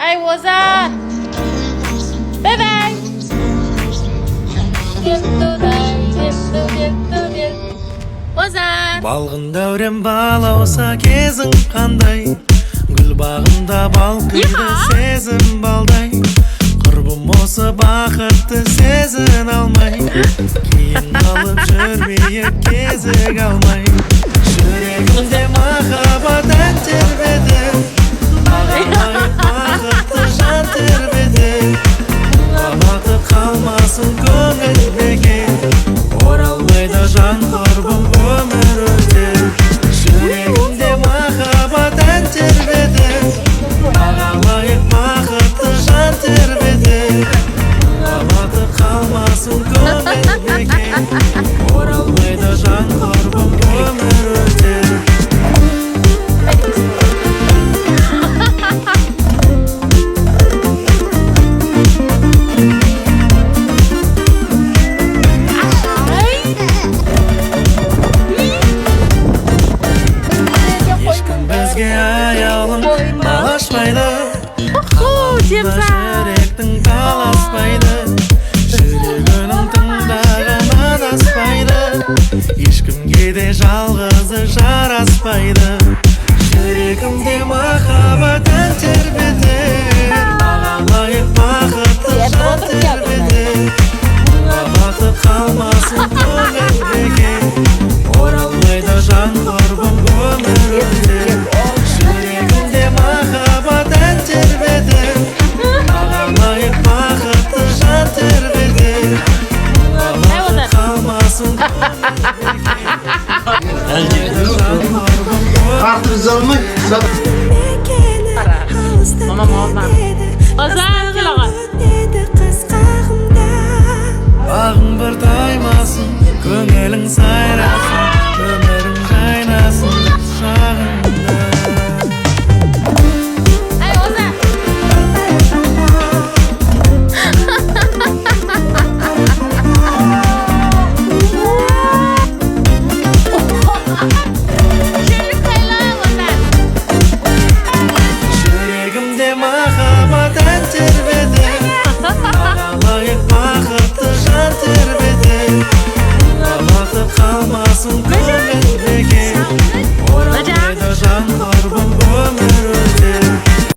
Ай, Озан! Бай-бай! Озан! Балғын дәурен бала оса кезің қандай, гүл бағында бал күйді сезім балдай. Құрбым осы бақытты сезін алмай, кейін алып жүрмейік кезік алмай. Жүрегімде махаббат ән тербеді, бағалайық бақытты жан тербеді. Махаббаты қалмасын көңіл бекер, оралмайды жан құрбым өмір өтер. Жүрегімде махаббат ән тербеді, бағалайық бақытты жан тербеді. Махаббаты қалмасын көңіл бекер, оралмайды жан құрбым өмір өтер. Бізге аялым алашпайды, жүректің таласпайды, жүрегінің тыңдаған адаспайды, ешкімге де жалғызы жараспайды. Жүрегімде махаббат ән тербетер, бағалайық бақытты жан тербетер. Махаббаты қалмасын көңіл бекер, оралмайды жан құрбым өмір өтер. Жүрегімде махаббат ән тербетер, бағалайық бақытты жан тербетер. Махаббаты қалмасын Мамам орнан. Озан, кел аға. бағың бір таймасын, көңілің сайрап.